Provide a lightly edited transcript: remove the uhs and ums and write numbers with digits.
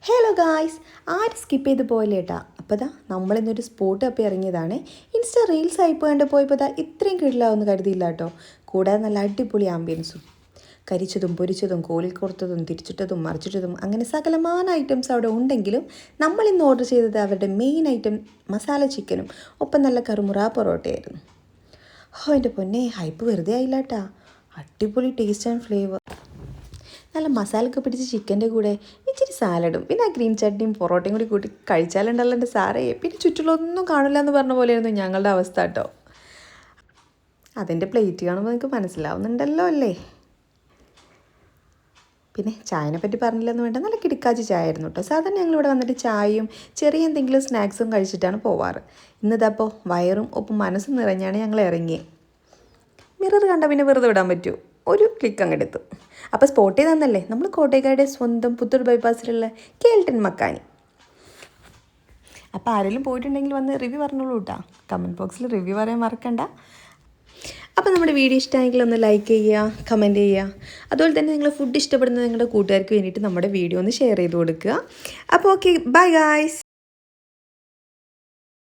Hello guys, ആരും skip ചെയ്ത് പോയില്ല കേട്ടാ. അപ്പോൾ ദാ നമ്മളിന്നൊരു സ്പോട്ട് അപ്പോൾ ഇറങ്ങിയതാണ്. ഇൻസ്റ്റ റീൽസ് ആയിപ്പോൾ കണ്ട് പോയപ്പോൾ ദാ ഇത്രയും കിടിലാവുമെന്ന് കരുതിയില്ല കേട്ടോ. കൂടാതെ നല്ല അടിപൊളി ആംബിയൻസും, കരിച്ചതും പൊരിച്ചതും കോലിക്കൊറുത്തതും തിരിച്ചിട്ടതും മറിച്ചിട്ടതും അങ്ങനെ സകലമാന ഐറ്റംസ് അവിടെ ഉണ്ടെങ്കിലും നമ്മളിന്ന് ഓർഡർ ചെയ്തത് അവരുടെ മെയിൻ ഐറ്റം മസാല ചിക്കനും ഒപ്പം നല്ല കറുമുറ പൊറോട്ടയായിരുന്നു. എൻ്റെ പൊന്നെ, ഹൈപ്പ് വെറുതെ ആയില്ല കേട്ടാ. അടിപൊളി ടേസ്റ്റ് ആൻഡ് ഫ്ലേവർ. നല്ല മസാലയൊക്കെ പിടിച്ച് ചിക്കൻ്റെ കൂടെ ഇച്ചിരി സാലഡും പിന്നെ ആ ഗ്രീൻ ചട്നിയും പൊറോട്ടയും കൂടി കൂട്ടി കഴിച്ചാലുണ്ടല്ലോ എൻ്റെ സാറേ. പിന്നെ ചുറ്റിലൊന്നും കാണില്ല എന്ന് പറഞ്ഞ പോലെയായിരുന്നു ഞങ്ങളുടെ അവസ്ഥ കേട്ടോ. അതിൻ്റെ പ്ലേറ്റ് കാണുമ്പോൾ നിങ്ങൾക്ക് മനസ്സിലാവുന്നുണ്ടല്ലോ അല്ലേ. പിന്നെ ചായനെ പറ്റി പറഞ്ഞില്ലെന്ന് വേണ്ട, നല്ല കിടക്കാച്ചി ചായ ആയിരുന്നു കേട്ടോ. സാധാരണ ഞങ്ങളിവിടെ വന്നിട്ട് ചായയും ചെറിയ എന്തെങ്കിലും സ്നാക്സും കഴിച്ചിട്ടാണ് പോവാറ്. ഇന്നിതപ്പോൾ വയറും ഒപ്പം മനസ്സും നിറഞ്ഞാണ് ഞങ്ങൾ ഇറങ്ങിയത്. മിറർ കണ്ടാൽ പിന്നെ വെറുതെ വിടാൻ പറ്റുമോ, ഒരു ക്ലിക്ക് അങ്ങെടുത്തു. അപ്പോൾ സ്പോട്ട് ചെയ്തന്നല്ലേ നമ്മൾ കോട്ടയക്കാരുടെ സ്വന്തം പുത്തൂർ ബൈപ്പാസിലുള്ള കേൾട്ടൻ മക്കാനി. അപ്പോൾ ആരെങ്കിലും പോയിട്ടുണ്ടെങ്കിൽ വന്ന് റിവ്യൂ പറഞ്ഞോളൂ കേട്ടോ. കമൻറ്റ് ബോക്സിൽ റിവ്യൂ പറയാൻ മറക്കണ്ട. അപ്പോൾ നമ്മുടെ വീഡിയോ ഇഷ്ടമായെങ്കിൽ ഒന്ന് ലൈക്ക് ചെയ്യുക, കമൻറ്റ് ചെയ്യുക. അതുപോലെ തന്നെ നിങ്ങൾ ഫുഡ് ഇഷ്ടപ്പെടുന്ന നിങ്ങളുടെ കൂട്ടുകാർക്ക് വേണ്ടിയിട്ട് നമ്മുടെ വീഡിയോ ഒന്ന് ഷെയർ ചെയ്ത് കൊടുക്കുക. അപ്പോൾ ഓക്കെ, ബൈ ഗായ്സ്.